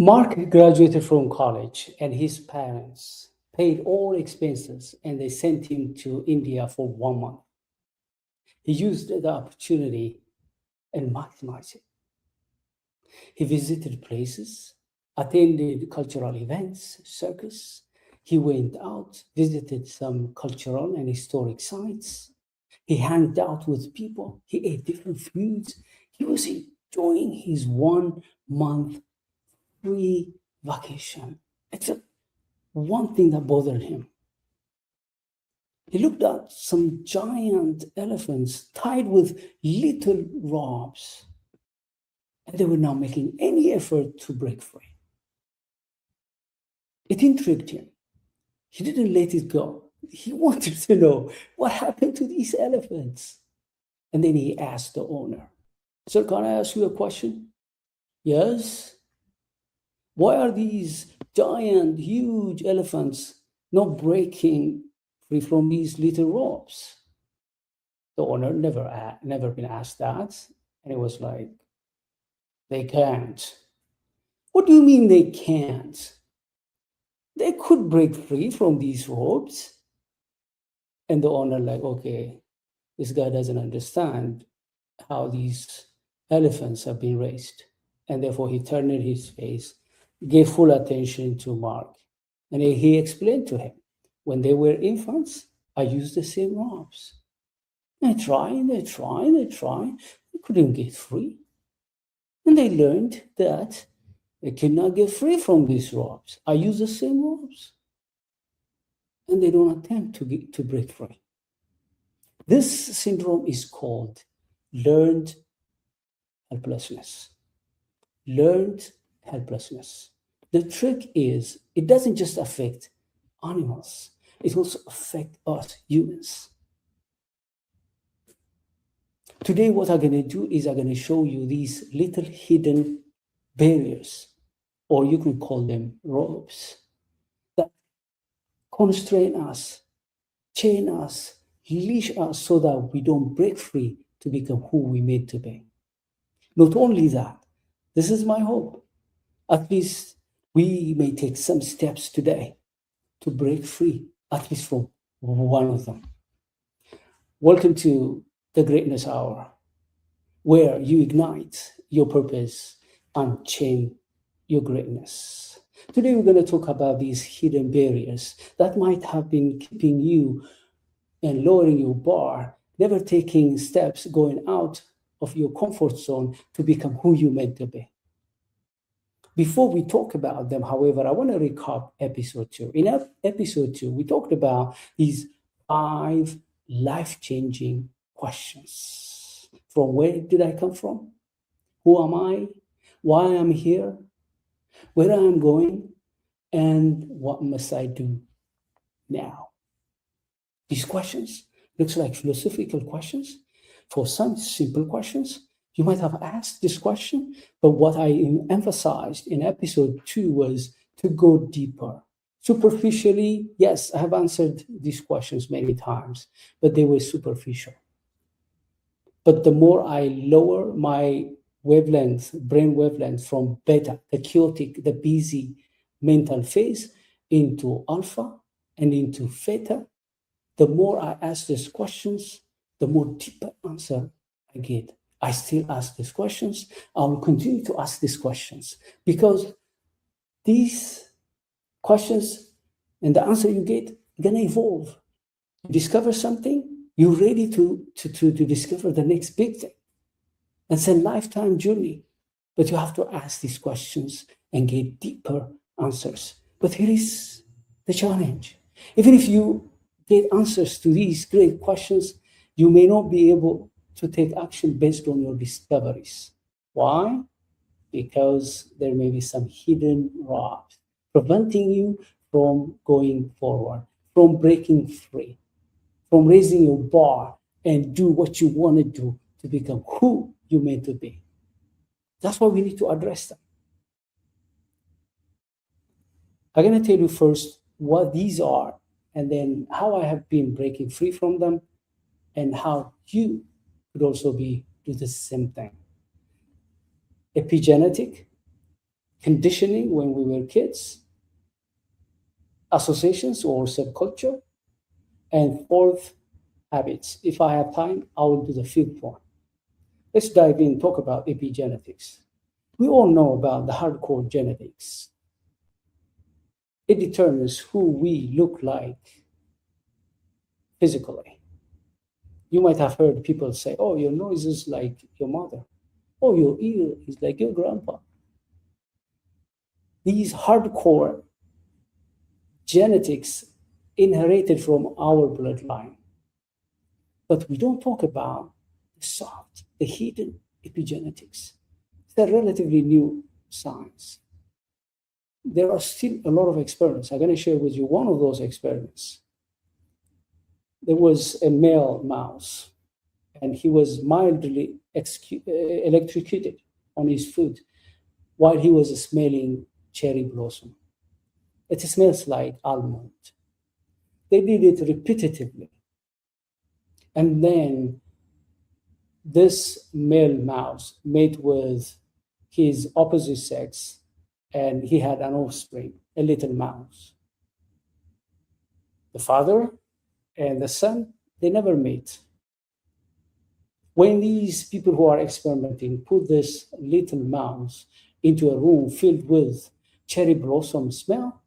Mark graduated from college, and his parents paid all expenses, and they sent him to India for 1 month. He used the opportunity and maximized it. He visited places, attended cultural events, circus. He went out, visited some cultural and historic sites. He hung out with people. He ate different foods. He was enjoying his 1 month free vacation. Except one thing that bothered him. He looked at some giant elephants tied with little ropes, and they were not making any effort to break free. It intrigued him. He didn't let it go. He wanted to know what happened to these elephants. And then he asked the owner, "Sir, can I ask you a question?" "Yes." "Why are these giant, huge elephants not breaking free from these little ropes?" The owner never been asked that. And it was like, "They can't." "What do you mean they can't? They could break free from these ropes." And the owner like, okay, this guy doesn't understand how these elephants have been raised. And therefore he turned his face, gave full attention to Mark. And he explained to him, when they were infants, I used the same ropes. They try, they try, they try. They couldn't get free. And they learned that they cannot get free from these ropes. I use the same ropes. And they don't attempt to break free. This syndrome is called learned helplessness. Learned helplessness. The trick is it doesn't just affect animals, it also affects us humans. Today, what I'm going to do is I'm going to show you these little hidden barriers, or you can call them ropes, that constrain us, chain us, leash us so that we don't break free to become who we made to be. Not only that, this is my hope. At least we may take some steps today to break free, at least from one of them. Welcome to the Greatness Hour, where you ignite your purpose and chain your greatness. Today, we're going to talk about these hidden barriers that might have been keeping you and lowering your bar, never taking steps going out of your comfort zone to become who you meant to be. Before we talk about them, however, I want to recap episode 2. In episode 2, we talked about these 5 life-changing questions. From where did I come from? Who am I? Why I'm here? Where I'm going? And what must I do now? These questions looks like philosophical questions. For some simple questions, you might have asked this question, but what I emphasized in episode 2 was to go deeper. Superficially, yes, I have answered these questions many times, but they were superficial. But the more I lower my brain wavelength from beta, the chaotic, the busy mental phase, into alpha and into theta, the more I ask these questions, the more deeper answer I get. I still ask these questions. I will continue to ask these questions because these questions and the answer you get are going to evolve. You discover something, you're ready to discover the next big thing. It's a lifetime journey, but you have to ask these questions and get deeper answers. But here is the challenge. Even if you get answers to these great questions, you may not be able to take action based on your discoveries. Why? Because there may be some hidden rocks preventing you from going forward, from breaking free, from raising your bar and do what you want to do to become who you meant to be. That's why we need to address them. I'm going to tell you first what these are, and then how I have been breaking free from them, and how you could also do the same thing. Epigenetic, conditioning when we were kids, associations or subculture, and fourth, habits. If I have time, I will do the fifth one. Let's dive in, talk about epigenetics. We all know about the hardcore genetics. It determines who we look like physically. You might have heard people say, oh, your nose is like your mother. Oh, your ear is like your grandpa. These hardcore genetics inherited from our bloodline. But we don't talk about the soft, the hidden epigenetics. It's a relatively new science. There are still a lot of experiments. I'm going to share with you one of those experiments. There was a male mouse, and he was mildly electrocuted on his foot while he was smelling cherry blossom. It smells like almond. They did it repetitively. And then this male mouse mate with his opposite sex, and he had an offspring, a little mouse. The father and the son, they never meet. When these people who are experimenting put this little mouse into a room filled with cherry blossom smell,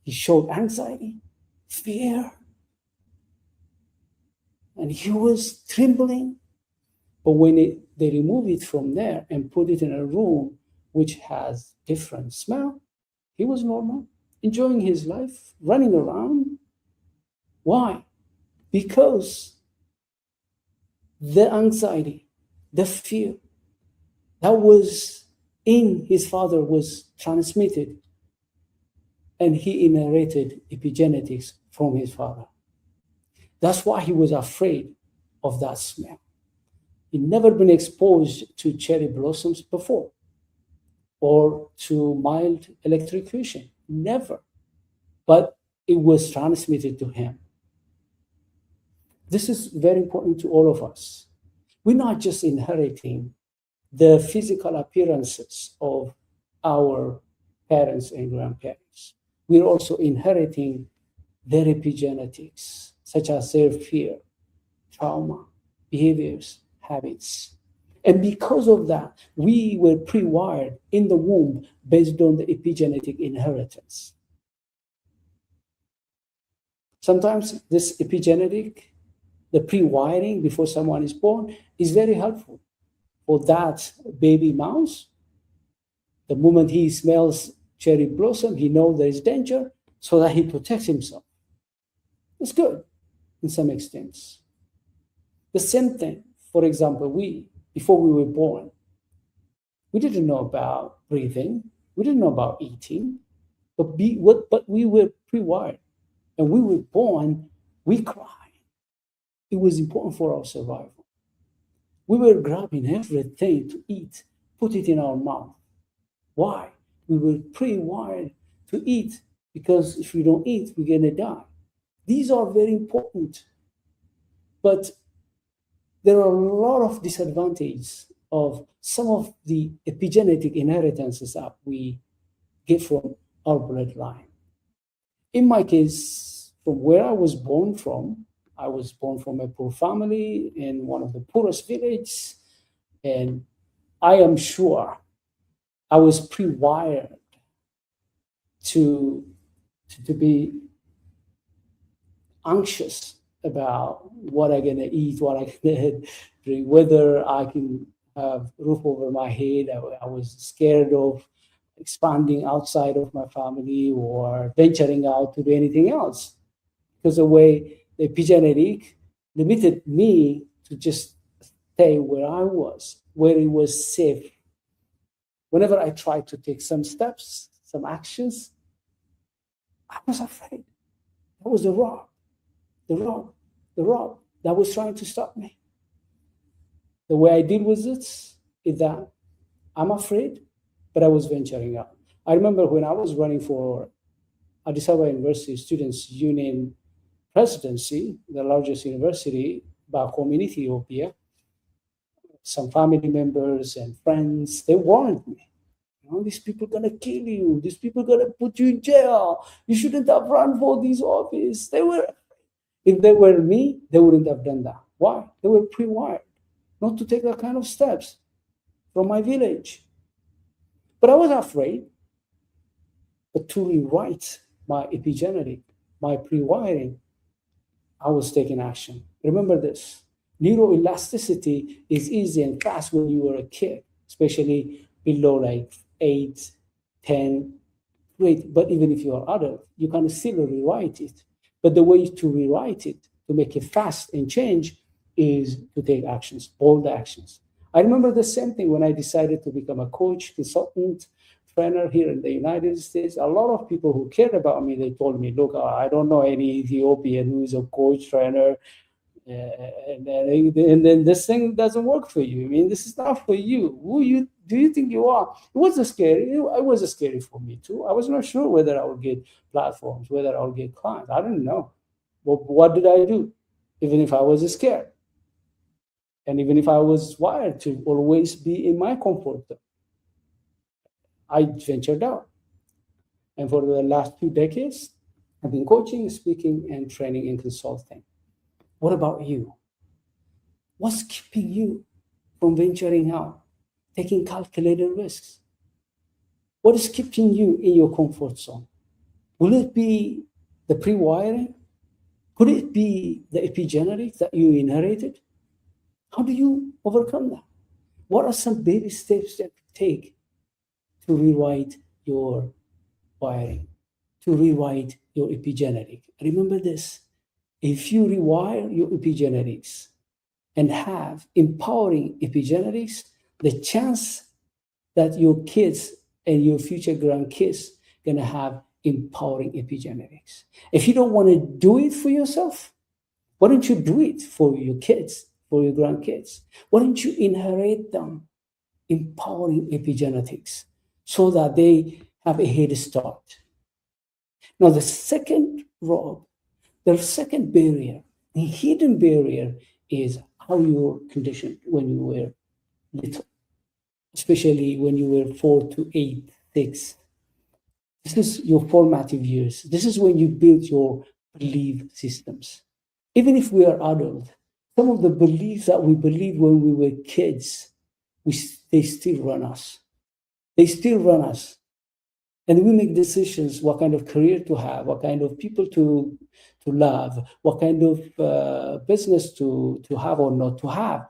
he showed anxiety, fear, and he was trembling. But when they remove it from there and put it in a room which has different smell, he was normal, enjoying his life, running around. Why? Because the anxiety, the fear that was in his father was transmitted, and he inherited epigenetics from his father. That's why he was afraid of that smell. He'd never been exposed to cherry blossoms before or to mild electrocution, never. But it was transmitted to him. This is very important to all of us. We're not just inheriting the physical appearances of our parents and grandparents. We're also inheriting their epigenetics, such as their fear, trauma, behaviors, habits. And because of that, we were pre-wired in the womb based on the epigenetic inheritance. Sometimes this epigenetic, the pre-wiring before someone is born, is very helpful for that baby mouse. The moment he smells cherry blossom, he knows there is danger, so that he protects himself. It's good in some extents. The same thing, for example, before we were born, we didn't know about breathing, we didn't know about eating, but we were pre-wired. And we were born, we cried. It was important for our survival. We were grabbing everything to eat, put it in our mouth. Why? We were pre-wired to eat, because if we don't eat, we're going to die. These are very important. But there are a lot of disadvantages of some of the epigenetic inheritances that we get from our bloodline. In my case, from where I was born from a poor family in one of the poorest villages, and I am sure I was pre-wired to be anxious about what I'm gonna eat, what I'm gonna drink, whether I can have roof over my head. I was scared of expanding outside of my family or venturing out to do anything else, because the way the epigenetic limited me to just stay where I was, where it was safe. Whenever I tried to take some steps, some actions, I was afraid. That was the rock that was trying to stop me. The way I deal with it is that I'm afraid, but I was venturing out. I remember when I was running for Addis Ababa University Students' Union presidency, the largest university back home in Ethiopia, some family members and friends, they warned me, Oh, these people gonna kill you. These people gonna put you in jail. You shouldn't have run for this office. If they were me, they wouldn't have done that. Why? They were pre-wired not to take that kind of steps from my village. But I was afraid. But to rewrite my epigenetic, my pre-wiring, I was taking action. Remember this. Neuroelasticity is easy and fast when you were a kid, especially below like 8, 10. Great. But even if you are adult, you can still rewrite it. But the way to rewrite it, to make it fast and change, is to take actions, bold actions. I remember the same thing when I decided to become a coach, consultant, trainer here in the United States. A lot of people who cared about me, they told me, look, I don't know any Ethiopian who is a coach, trainer, and then this thing doesn't work for you. I mean, this is not for you. Who you do you think you are? It was scary. It was scary for me too. I was not sure whether I would get platforms, whether I would get clients. I didn't know. But what did I do? Even if I was scared, and even if I was wired to always be in my comfort zone, I ventured out. And for the last 2 decades, I've been coaching, speaking, and training and consulting. What about you? What's keeping you from venturing out, taking calculated risks? What is keeping you in your comfort zone? Will it be the pre-wiring? Could it be the epigenetics that you inherited? How do you overcome that? What are some baby steps that you take to rewrite your wiring, to rewrite your epigenetic? Remember this. If you rewire your epigenetics and have empowering epigenetics, the chance that your kids and your future grandkids gonna have empowering epigenetics. If you don't want to do it for yourself, why don't you do it for your kids, for your grandkids? Why don't you inherit them empowering epigenetics so that they have a head start? Now, the second rob, the second barrier, the hidden barrier, is how you were conditioned when you were little, especially when you were 4 to 8, 6. This is your formative years. This is when you build your belief systems. Even if we are adults, some of the beliefs that we believed when we were kids, they still run us. They still run us. And we make decisions what kind of career to have, what kind of people to love, what kind of business to have or not to have.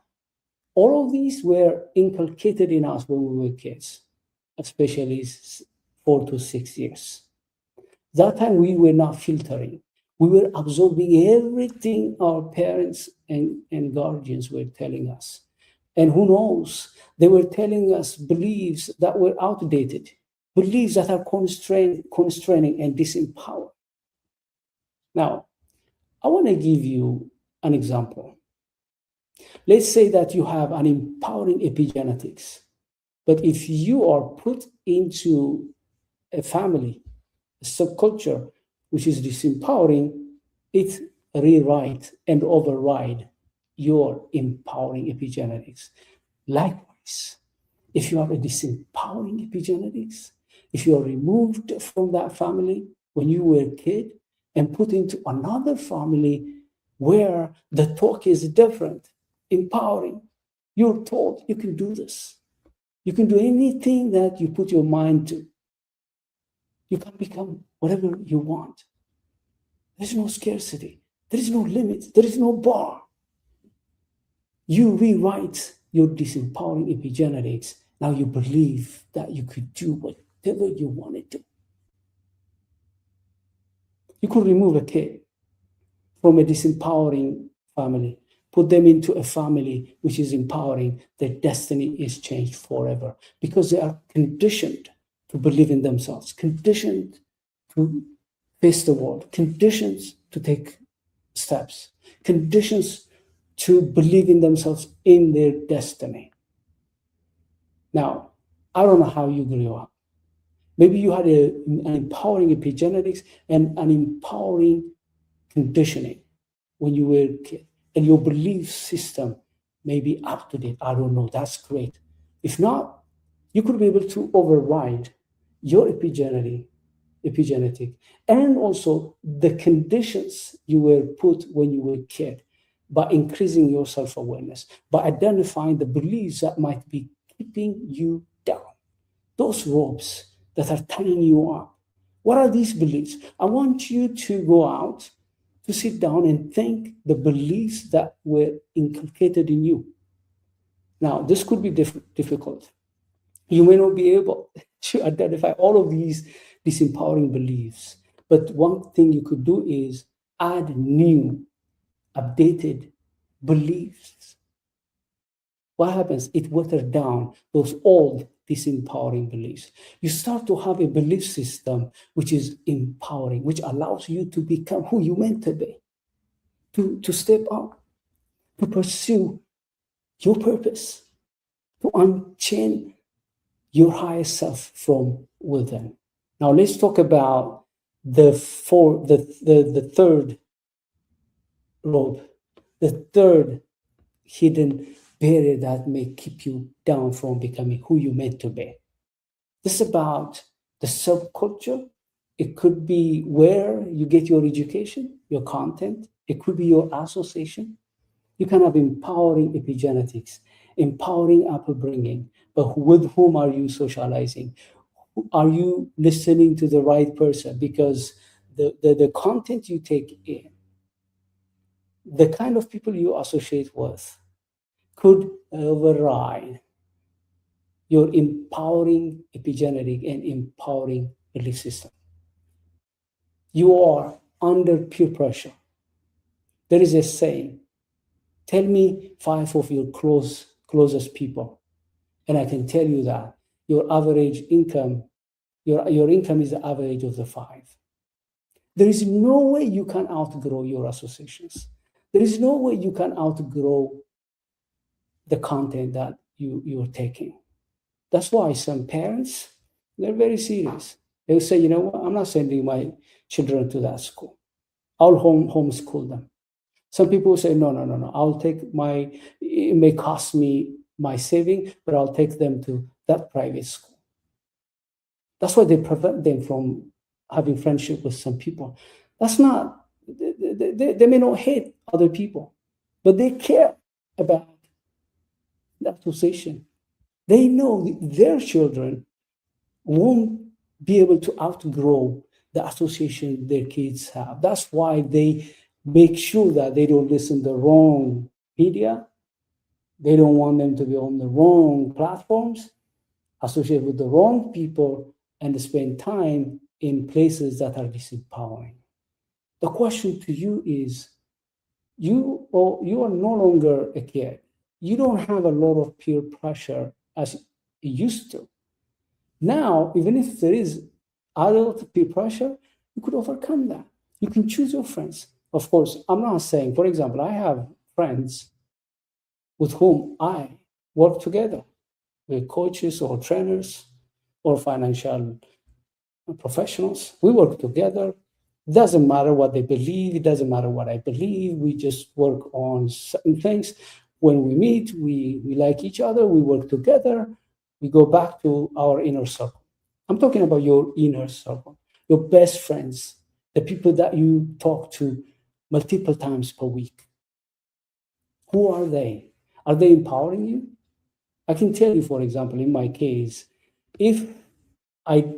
All of these were inculcated in us when we were kids, especially 4 to 6 years. That time we were not filtering. We were absorbing everything our parents and guardians were telling us. And who knows, they were telling us beliefs that were outdated, beliefs that are constraining and disempowered. Now, I want to give you an example. Let's say that you have an empowering epigenetics, but if you are put into a family, a subculture, which is disempowering, it rewrite and override your empowering epigenetics. Likewise, if you have a disempowering epigenetics, if you are removed from that family when you were a kid and put into another family where the talk is different, empowering, you're told you can do this. You can do anything that you put your mind to. You can become whatever you want. There's no scarcity. There is no limit. There is no bar. You rewrite your disempowering epigenetics. Now you believe that you could do whatever you wanted to. You could remove a kid from a disempowering family, put them into a family which is empowering. Their destiny is changed forever because they are conditioned to believe in themselves, conditioned to face the world, conditions to take steps, conditions to believe in themselves, in their destiny. Now, I don't know how you grew up. Maybe you had an empowering epigenetics and an empowering conditioning when you were a kid, and your belief system may be up to date. I don't know. That's great. If not, You could be able to override your epigenetic, and also the conditions you were put when you were a kid, by increasing your self-awareness, by identifying the beliefs that might be keeping you down, those ropes that are tying you up. What are these beliefs? I want you to go out, to sit down and think the beliefs that were inculcated in you. Now, this could be difficult. You may not be able to identify all of these disempowering beliefs, but one thing you could do is add new, updated beliefs. What happens? It waters down those old disempowering beliefs. You start to have a belief system which is empowering, which allows you to become who you meant to be, to step up, to pursue your purpose, to unchain your higher self from within. Now let's talk about the third rope, the third hidden barrier that may keep you down from becoming who you meant to be. This is about the subculture. It could be where you get your education, your content. It could be your association. You can have empowering epigenetics, empowering upbringing, but with whom are you socializing? Are you listening to the right person? Because the content you take in, the kind of people you associate with, could override your empowering epigenetic and empowering belief system. You are under peer pressure. There is a saying, tell me 5 of your closest people, and I can tell you that your average income, your income is the average of the 5. There is no way you can outgrow your associations. There is no way you can outgrow the content that you're taking. That's why some parents, they're very serious. They'll say, you know what, I'm not sending my children to that school. I'll homeschool them. Some people say, no, no, no, no. I'll take it may cost me my saving, but I'll take them to that private school. That's why they prevent them from having friendship with some people. That's not, they may not hate other people, but they care about the association. They know their children won't be able to outgrow the association their kids have. That's why they make sure that they don't listen to the wrong media. They don't want them to be on the wrong platforms, associate with the wrong people, and spend time in places that are disempowering. The question to you is, you are no longer a kid. You don't have a lot of peer pressure as you used to. Now, even if there is adult peer pressure, you could overcome that. You can choose your friends. Of course, I'm not saying, for example, I have friends with whom I work together, with coaches or trainers or financial professionals. We work together. It doesn't matter what they believe. It doesn't matter what I believe. We just work on certain things. When we meet, we like each other. We work together. We go back to our inner circle. I'm talking about your inner circle, your best friends, the people that you talk to multiple times per week. Who are they? Are they empowering you? I can tell you, for example, in my case, if I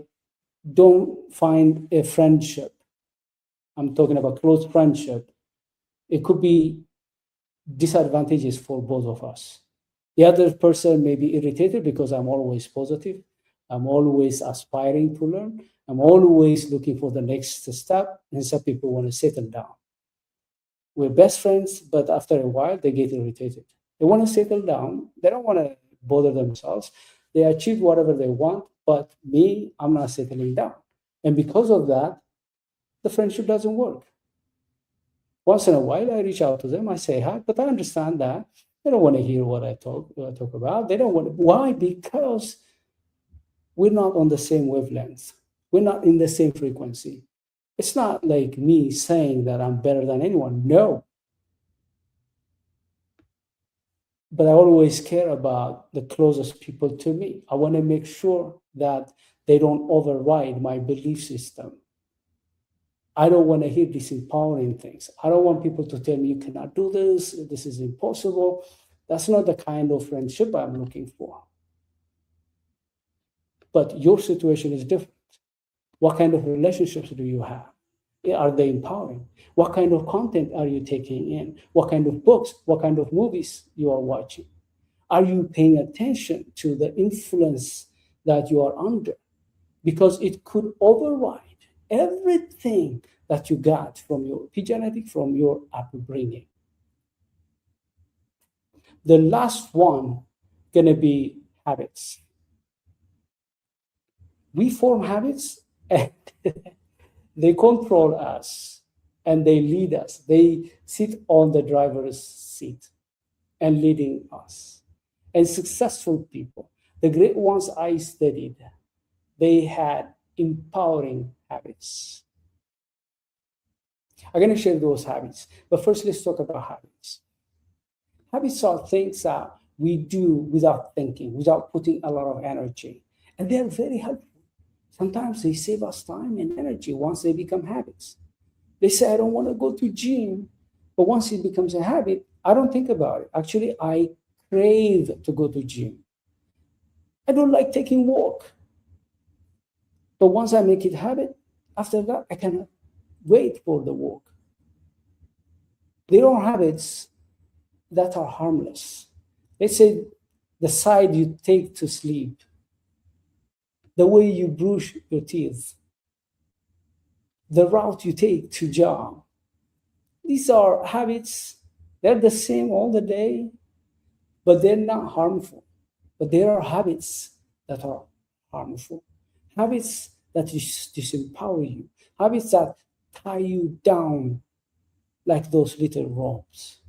don't find a friendship, I'm talking about close friendship, it could be disadvantageous for both of us. The other person may be irritated because I'm always positive. I'm always aspiring to learn. I'm always looking for the next step. And some people want to settle down. We're best friends, but after a while, they get irritated. They want to settle down. They don't want to bother themselves. They achieve whatever they want, but me, I'm not settling down. And because of that, the friendship doesn't work. Once in a while, I reach out to them. I say hi, but I understand that they don't want to hear what I talk about. They don't want to. Why? Because we're not on the same wavelength. We're not in the same frequency. It's not like me saying that I'm better than anyone. No. but I always care about the closest people to me. I want to make sure that they don't override my belief system. I don't want to hear disempowering things. I don't want people to tell me you cannot do this, this is impossible. That's not the kind of friendship I'm looking for. But your situation is different. What kind of relationships do you have? Are they empowering? What kind of content are you taking in? What kind of books? What kind of movies you are watching? Are you paying attention to the influence that you are under? Because it could override everything that you got from your epigenetic, from your upbringing. The last one gonna be habits. We form habits and they control us and they lead us. They sit on the driver's seat and leading us. And successful people, the great ones I studied, they had empowering habits. I'm going to share those habits. But first, let's talk about habits. Habits are things that we do without thinking, without putting a lot of energy. And they're very helpful. Sometimes they save us time and energy once they become habits. They say, I don't want to go to gym. But once it becomes a habit, I don't think about it. Actually, I crave to go to gym. I don't like taking walk. But once I make it habit, after that, I cannot wait for the walk. There are habits that are harmless. Let's say the side you take to sleep, the way you brush your teeth, the route you take to job. These are habits, they're the same all the day, but they're not harmful. But there are habits that are harmful, habits that disempower you, habits that tie you down like those little ropes.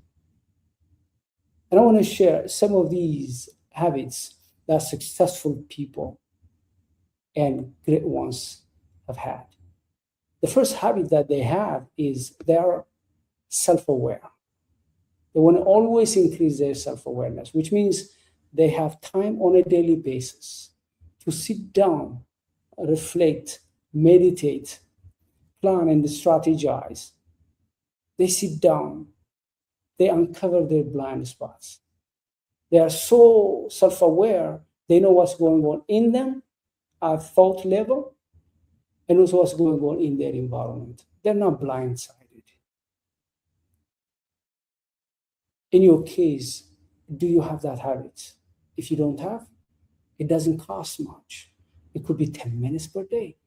And I want to share some of these habits that successful people and great ones have had. The first habit that they have is they are self aware. They want to always increase their self awareness, which means they have time on a daily basis to sit down, reflect, meditate, plan, and strategize. They sit down, they uncover their blind spots. They are so self aware, they know what's going on in them at thought level and also what's going on in their environment. They're not blindsided. In your case, do you have that habit? If you don't have, it doesn't cost much. It could be 10 minutes per day.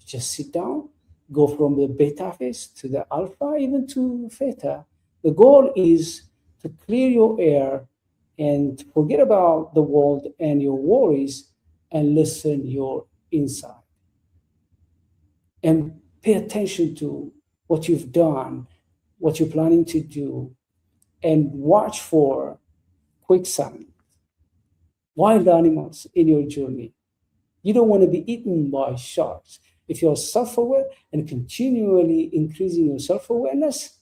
Just sit down, go from the beta phase to the alpha, even to theta. The goal is to clear your air and forget about the world and your worries and listen your inside. And pay attention to what you've done, what you're planning to do, and watch for quicksand, wild animals in your journey. You don't want to be eaten by sharks. If you're self-aware and continually increasing your self-awareness,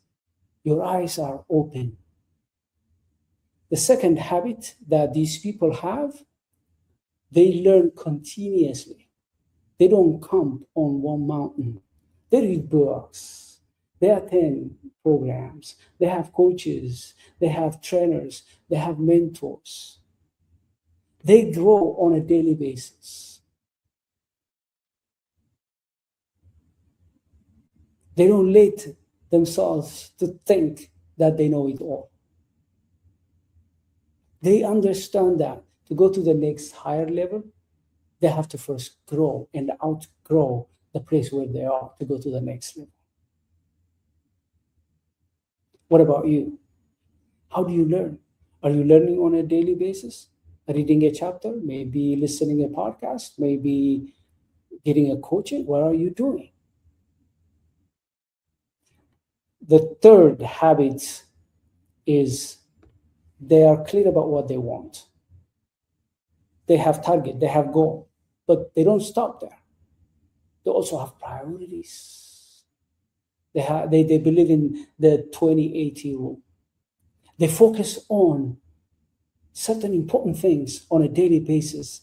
your eyes are open. The second habit that these people have, they learn continuously. They don't camp on one mountain. They read books. They attend programs. They have coaches. They have trainers. They have mentors. They grow on a daily basis. They don't let themselves to think that they know it all. They understand that to go to the next higher level, they have to first grow and outgrow the place where they are to go to the next level. What about you? How do you learn? Are you learning on a daily basis? Reading a chapter, maybe listening a podcast, maybe getting a coaching? What are you doing? The third habit is they are clear about what they want. They have target, they have goal, but they don't stop there. They also have priorities. They believe in the 20/80 rule. They focus on certain important things on a daily basis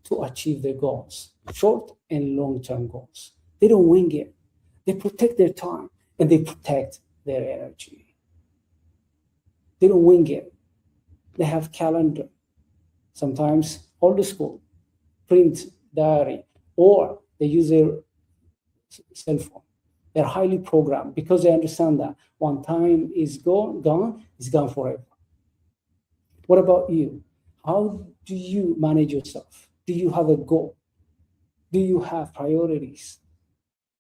to achieve their goals, short and long-term goals. They don't wing it. They protect their time and they protect their energy. They don't wing it. They have calendar, sometimes old school, print diary, or they use their cell phone. They're highly programmed because they understand that one time is gone, it's gone forever. What about you? How do you manage yourself? Do you have a goal? Do you have priorities?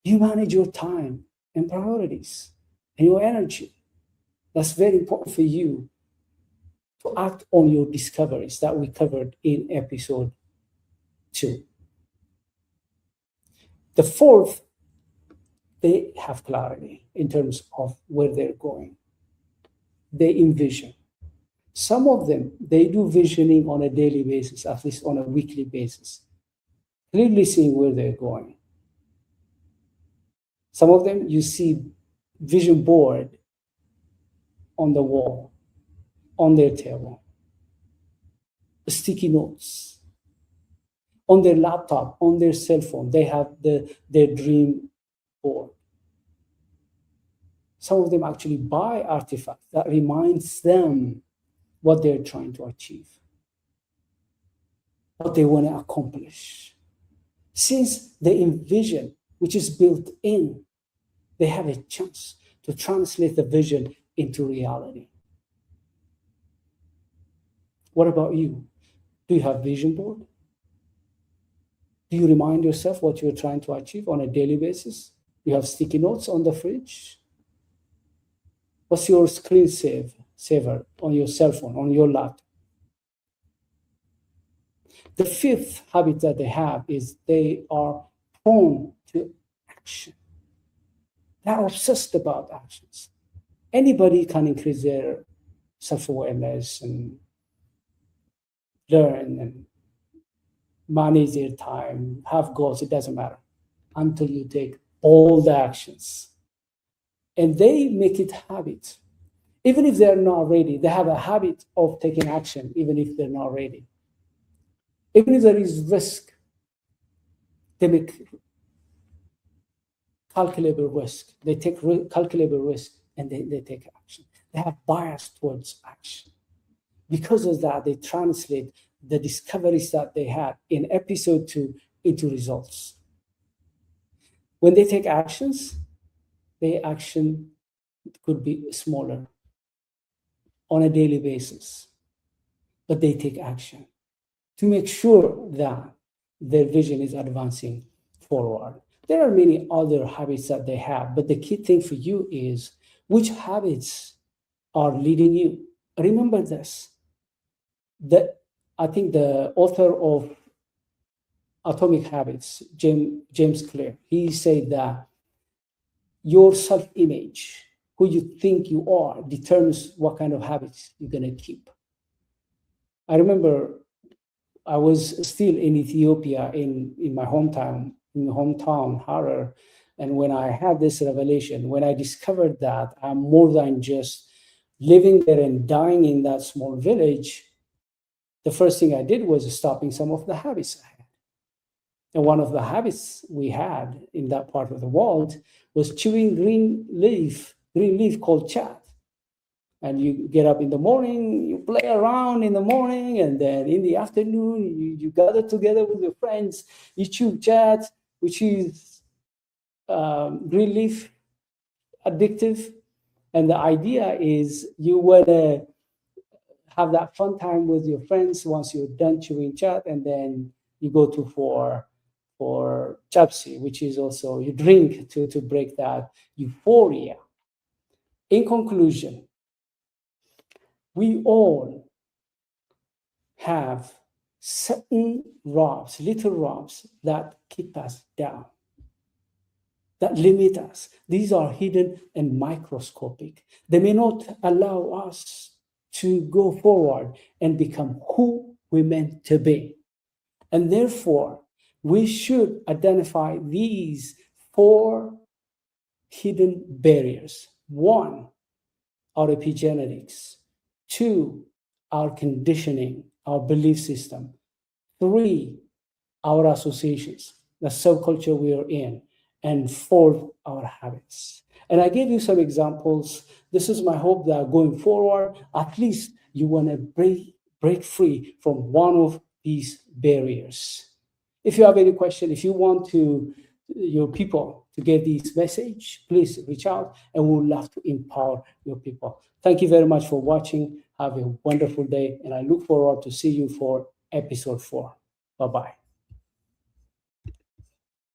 Do you manage your time and priorities and your energy? That's very important for you to act on your discoveries that we covered in episode 2. The fourth, they have clarity in terms of where they're going. They envision. Some of them, they do visioning on a daily basis, at least on a weekly basis, clearly seeing where they're going. Some of them, you see vision board on the wall, on their table, sticky notes, on their laptop, on their cell phone. They have their dream board. Some of them actually buy artifacts that reminds them what they're trying to achieve, what they want to accomplish. Since they envision, which is built in, they have a chance to translate the vision into reality. What about you? Do you have vision board? Do you remind yourself what you're trying to achieve on a daily basis? You have sticky notes on the fridge? What's your screen saver on your cell phone, on your laptop? The fifth habit that they have is they are prone to action. They're obsessed about actions. Anybody can increase their self-awareness and learn and manage their time, have goals, it doesn't matter until you take all the actions. And they make it habit. Even if they're not ready, they have a habit of taking action, even if they're not ready. Even if there is risk, they make calculable risk. They take calculable risk and they take action. They have bias towards action. Because of that, they translate the discoveries that they had in episode 2 into results. When they take actions, their action could be smaller on a daily basis, but they take action to make sure that their vision is advancing forward. There are many other habits that they have, but the key thing for you is which habits are leading you. Remember this. I think the author of Atomic Habits, James Clear, he said that your self-image, who you think you are, determines what kind of habits you're going to keep. I remember I was still in Ethiopia, in my hometown, Harar, and when I had this revelation, when I discovered that I'm more than just living there and dying in that small village, the first thing I did was stopping some of the habits I had. And one of the habits we had in that part of the world was chewing green leaf called chat. And you get up in the morning, you play around in the morning, and then in the afternoon, you gather together with your friends, you chew chat, which is green leaf addictive. And the idea is you want to have that fun time with your friends once you're done chewing chat, and then you go to for chapsi, which is also you drink to break that euphoria. In conclusion, we all have certain robs, little robs that keep us down, that limit us. These are hidden and microscopic. They may not allow us to go forward and become who we meant to be. And therefore, we should identify these 4 hidden barriers. 1, our epigenetics. 2, our conditioning, our belief system. 3, our associations, the subculture we are in. And 4, our habits. And I gave you some examples. This is my hope that going forward, at least you want to break free from one of these barriers. If you have any question, if you want to your people to get this message, please reach out, and we would love to empower your people. Thank you very much for watching. Have a wonderful day, and I look forward to see you for episode 4. Bye-bye.